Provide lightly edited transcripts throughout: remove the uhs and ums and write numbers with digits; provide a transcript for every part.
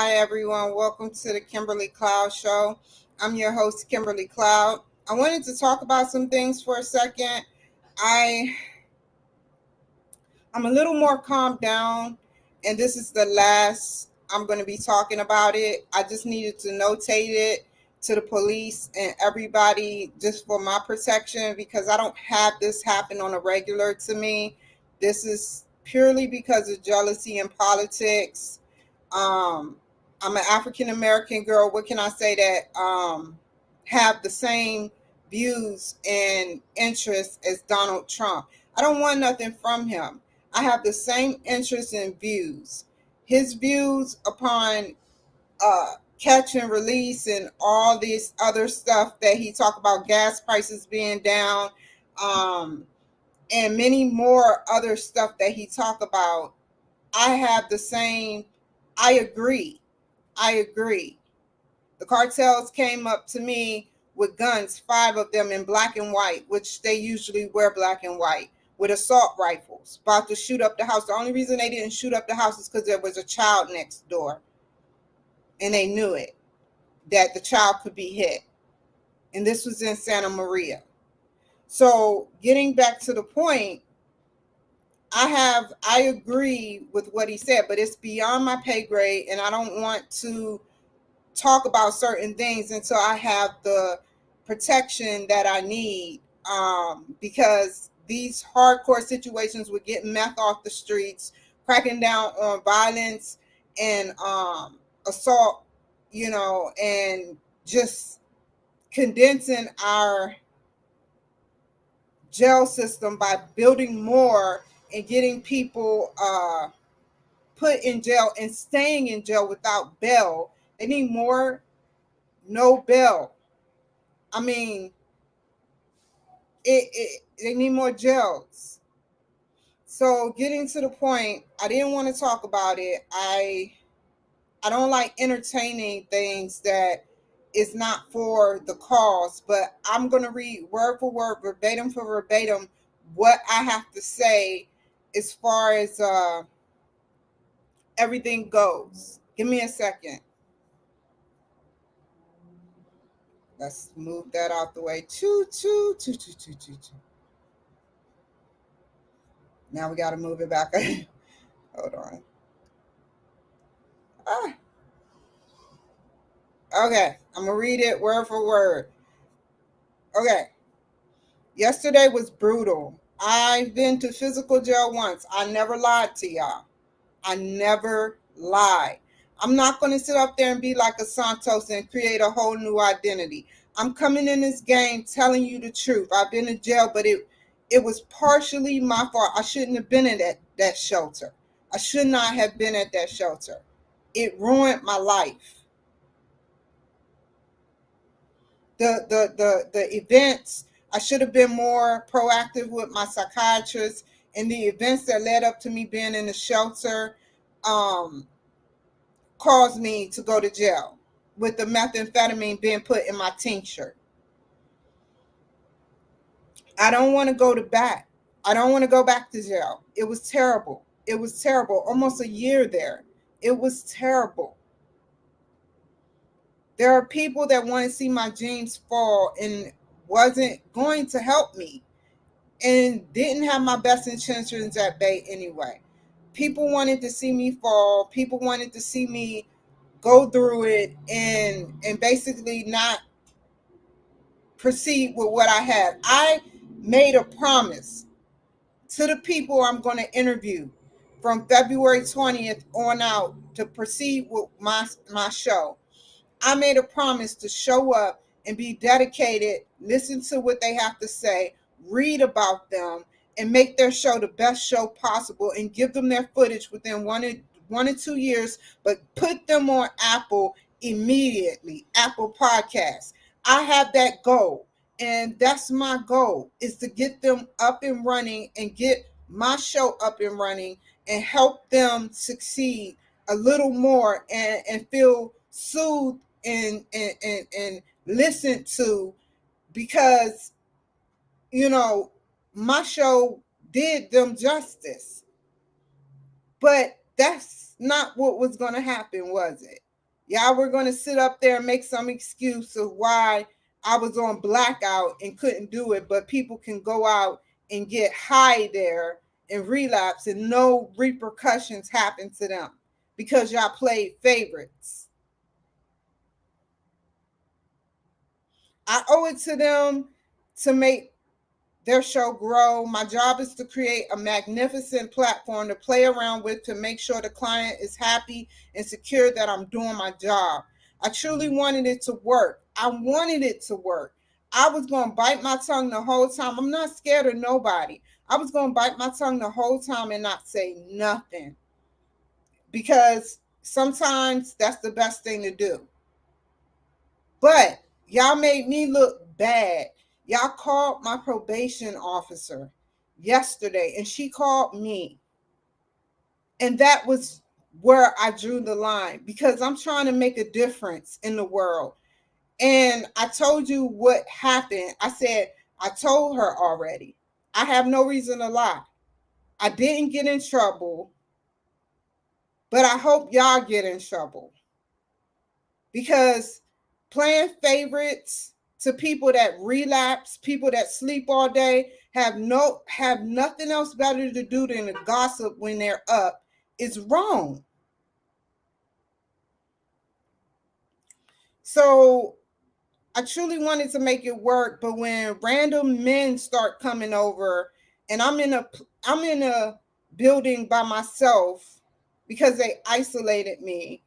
Hi, everyone. Welcome to the Kimberly Cloud Show. I'm your host, Kimberly Cloud. I wanted to talk about some things for a second. I I'm a little more calmed down, and this is the last I'm going to be talking about it. I just needed to notate it to the police and everybody just for my protection because I don't have this happen on a regular to me. This is purely because of jealousy and politics. Um, I'm an African American girl. What can I say that have the same views and interests as Donald Trump? I don't want nothing from him. I have the same interests and views. His views upon catch and release and all this other stuff that he talked about, gas prices being down, um, and many more other stuff that he talked about. I have the same. I agree. I agree. The cartels came up to me with guns, 5 of them in black and white, which they usually wear black and white, with assault rifles, about to shoot up the house. The only reason they didn't shoot up the house is because there was a child next door, and they knew it, that the child could be hit. And this was in Santa Maria. So getting back to the point, I agree with what he said, but it's beyond my pay grade, and I don't want to talk about certain things until I have the protection that I need. Because these hardcore situations with getting meth off the streets, cracking down on violence and assault, and just condensing our jail system by building more and getting people put in jail and staying in jail without bail. They need more no bail. I mean, they need more jails. So getting to the point, I didn't want to talk about it. I don't like entertaining things that is not for the cause, but I'm going to read word for word, verbatim for verbatim, what I have to say as far as everything goes. Give me a second. Let's move that out the way. Choo, choo, choo, choo, choo, choo, choo. Now we got to move it back. Hold on. Ah. Okay, I'm going to read it word for word. Okay. Yesterday was brutal. I've been to physical jail once. I never lied to y'all. I never lied. I'm not going to sit up there and be like a Santos and create a whole new identity. I'm coming in this game telling you the truth. I've been in jail, but it was partially my fault. I shouldn't have been in that shelter. I should not have been at that shelter. It ruined my life. The events, I should have been more proactive with my psychiatrist, and the events that led up to me being in the shelter caused me to go to jail with the methamphetamine being put in my tincture. I don't want to go to back. I don't want to go back to jail. It was terrible. It was terrible. Almost a year there. It was terrible. There are people that want to see my dreams fall and wasn't going to help me and didn't have my best intentions at bay anyway. People wanted to see me fall. People wanted to see me go through it and basically not proceed with what I had. I made a promise to the people I'm going to interview from February 20th on out to proceed with my show. I made a promise to show up and be dedicated, listen to what they have to say, read about them, and make their show the best show possible and give them their footage within 1 or 2 years, but put them on Apple immediately, Apple Podcasts. I have that goal, and that's my goal, is to get them up and running and get my show up and running and help them succeed a little more and feel soothed and listened to, because my show did them justice. But that's not what was going to happen, was it? Y'all were going to sit up there and make some excuse of why I was on blackout and couldn't do it, but people can go out and get high there and relapse and no repercussions happen to them because y'all played favorites. I owe it to them to make their show grow. My job is to create a magnificent platform to play around with to make sure the client is happy and secure that I'm doing my job. I truly wanted it to work. I wanted it to work. I was going to bite my tongue the whole time. I'm not scared of nobody. I was going to bite my tongue the whole time and not say nothing because sometimes that's the best thing to do. But y'all made me look bad. Y'all called my probation officer yesterday and she called me. And that was where I drew the line because I'm trying to make a difference in the world. And I told you what happened. I said, I told her already. I have no reason to lie. I didn't get in trouble, but I hope y'all get in trouble because playing favorites to people that relapse, people that sleep all day, have nothing else better to do than to gossip when they're up is wrong. So I truly wanted to make it work, but when random men start coming over and I'm in a building by myself because they isolated me,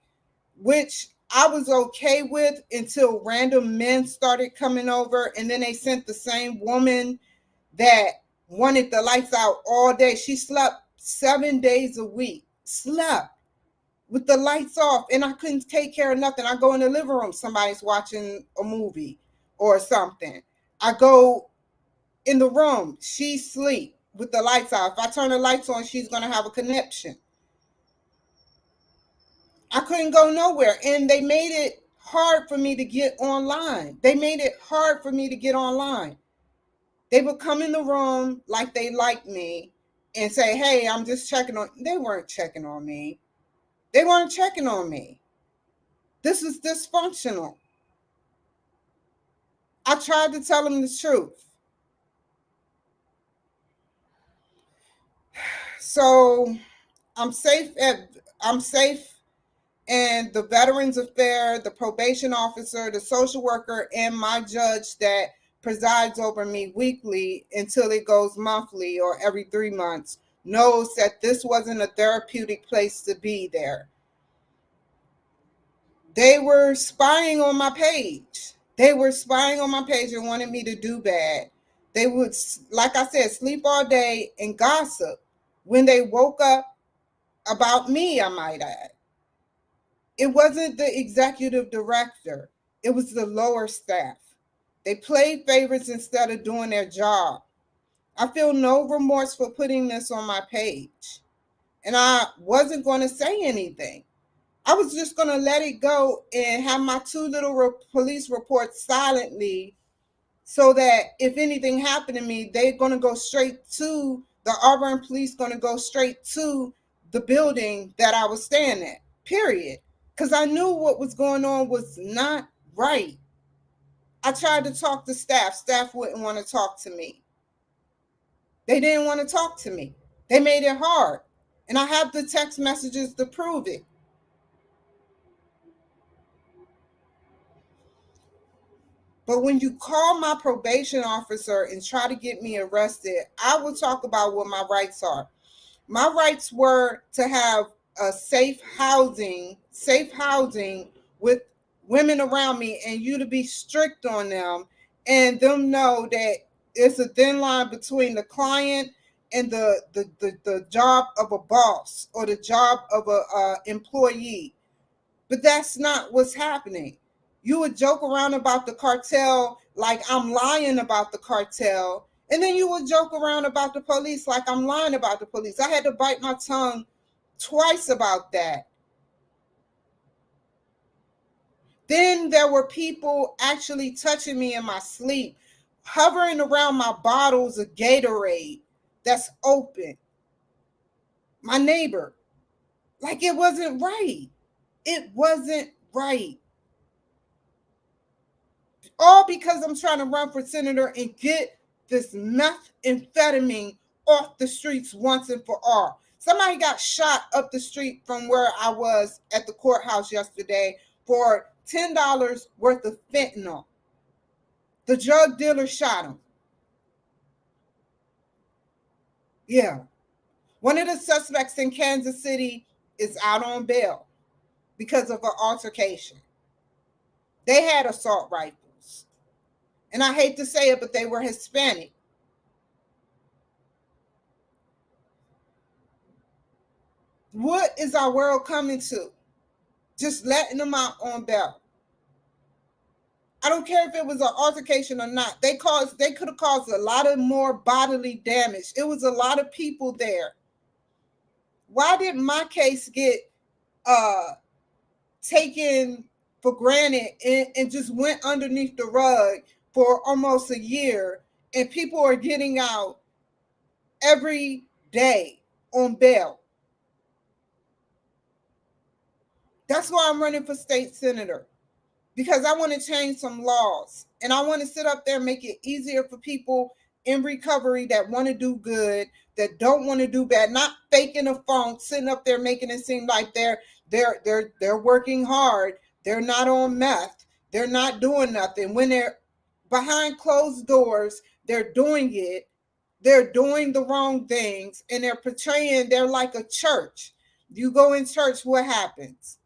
which I was okay with until random men started coming over. And then they sent the same woman that wanted the lights out all day. She slept 7 days a week, slept with the lights off, and I couldn't take care of nothing. I go in the living room, somebody's watching a movie or something. I go in the room, she sleep with the lights out. If I turn the lights on, she's going to have a connection. I couldn't go nowhere. And they made it hard for me to get online. They made it hard for me to get online. They would come in the room like they liked me and say, hey, I'm just checking on. They weren't checking on me. They weren't checking on me. This is dysfunctional. I tried to tell them the truth. So I'm safe and the Veterans Affairs, the probation officer, the social worker, and my judge that presides over me weekly until it goes monthly or every 3 months knows that this wasn't a therapeutic place to be there. They were spying on my page. They were spying on my page and wanted me to do bad. They would, like I said, sleep all day and gossip when they woke up about me, I might add. It wasn't the executive director. It was the lower staff. They played favorites instead of doing their job. I feel no remorse for putting this on my page. And I wasn't going to say anything. I was just going to let it go and have my 2 little police reports silently so that if anything happened to me, they're going to go straight to the Auburn police, going to go straight to the building that I was staying at, period. Because I knew what was going on was not right. I tried to talk to staff. Staff wouldn't want to talk to me. They didn't want to talk to me. They made it hard. And I have the text messages to prove it. But when you call my probation officer and try to get me arrested, I will talk about what my rights are. My rights were to have a safe housing with women around me and you to be strict on them and them know that it's a thin line between the client and the job of a boss or the job of a employee. But that's not what's happening. You would joke around about the cartel like I'm lying about the cartel. And then you would joke around about the police like I'm lying about the police. I had to bite my tongue twice about that. Then there were people actually touching me in my sleep, hovering around my bottles of Gatorade that's open. My neighbor, like it wasn't right. It wasn't Right. All because I'm trying to run for senator and get this methamphetamine off the streets once and for all. Somebody got shot up the street from where I was at the courthouse yesterday for $10 worth of fentanyl. The drug dealer shot him. Yeah. One of the suspects in Kansas City is out on bail because of an altercation. They had assault rifles. And I hate to say it, but they were Hispanic. What is our world coming to? Just letting them out on bail. I don't care if it was an altercation or not. They could have caused a lot of more bodily damage. It was a lot of people there. Why did my case get taken for granted and just went underneath the rug for almost a year, and people are getting out every day on bail? That's why I'm running for state senator, because I want to change some laws, and I want to sit up there and make it easier for people in recovery that want to do good, that don't want to do bad, not faking a phone, sitting up there making it seem like they're working hard, they're not on meth, they're not doing nothing. When they're behind closed doors, they're doing it, they're doing the wrong things, and they're portraying they're like a church. You go in church, what happens?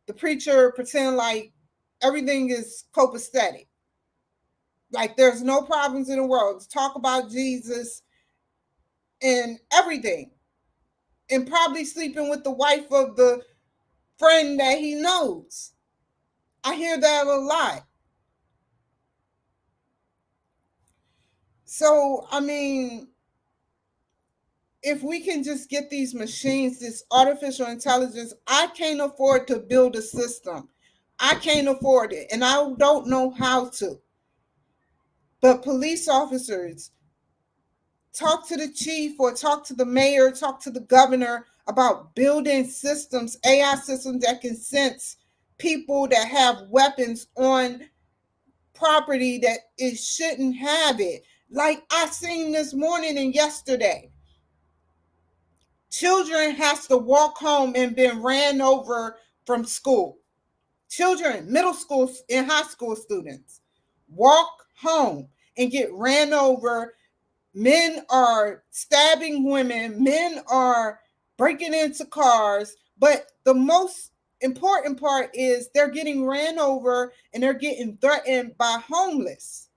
The preacher pretend like everything is copacetic, like there's no problems in the world. Talk about Jesus and everything, and probably sleeping with the wife of the friend that he knows. I hear that a lot. So, I mean, if we can just get these machines, this artificial intelligence, I can't afford to build a system. I can't afford it, and I don't know how to. But police officers, talk to the chief or talk to the mayor, talk to the governor about building systems, AI systems that can sense people that have weapons on property that it shouldn't have it. Like I seen this morning and yesterday, children has to walk home and been ran over from school. Children, middle school and high school students, walk home and get ran over. Men are stabbing women, men are breaking into cars, but the most important part is they're getting ran over and they're getting threatened by homeless.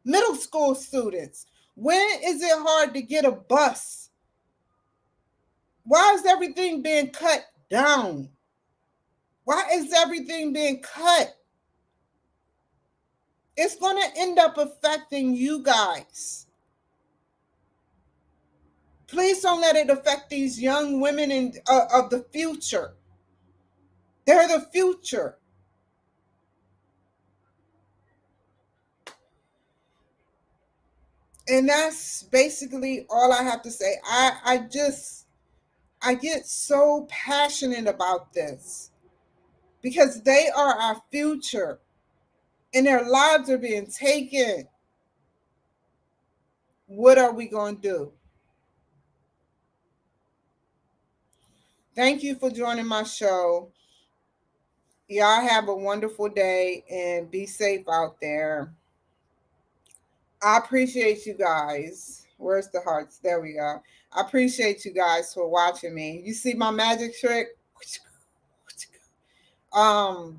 Middle school students, when is it hard to get a bus? Why is everything being cut down? Why is everything being cut? It's going to end up affecting you guys. Please don't let it affect these young women of the future. They're the future. And that's basically all I have to say. I get so passionate about this because they are our future and their lives are being taken. What are we going to do? Thank you for joining my show. Y'all have a wonderful day and be safe out there. I appreciate you guys. Where's the hearts? There we go. I appreciate you guys for watching me. You see my magic trick? I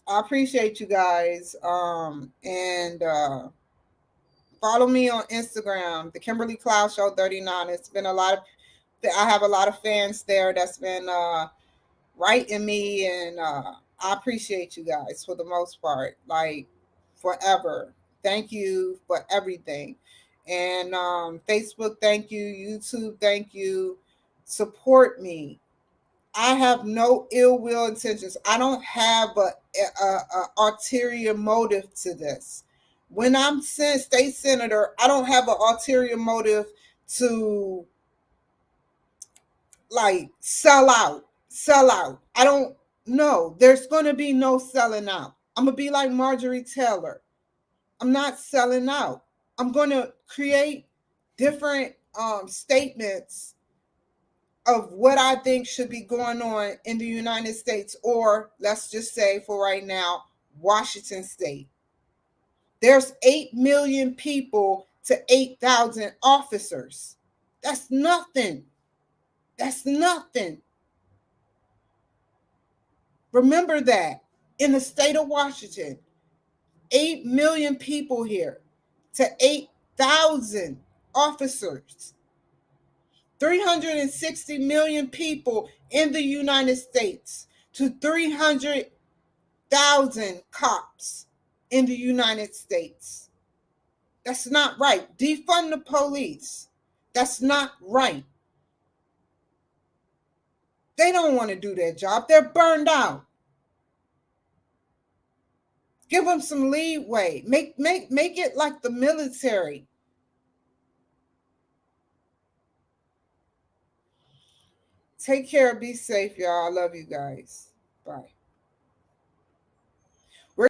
appreciate you guys. And follow me on Instagram, the Kimberly Cloud Show 39. It's been a lot of I have a lot of fans there that's been writing me, and I appreciate you guys for the most part, like forever. Thank you for everything. And Facebook, thank you. YouTube, thank you. Support me. I have no ill will intentions. I don't have a ulterior motive to this. When I'm state senator, I don't have an ulterior motive to like sell out. sell out. I don't know. There's going to be no selling out. I'm going to be like Marjorie Taylor. I'm not selling out. I'm going to create different statements of what I think should be going on in the United States, or let's just say for right now, Washington State. There's 8 million people to 8,000 officers. That's nothing. That's nothing. Remember that. In the state of Washington, 8 million people here to 8,000 officers. 360 million people in the United States to 300,000 cops in the United States. That's not right. Defund the police. That's not right. They don't want to do their job. They're burned out. Give them some leeway. Make it like the military. Take care. Be safe, y'all. I love you guys. Bye.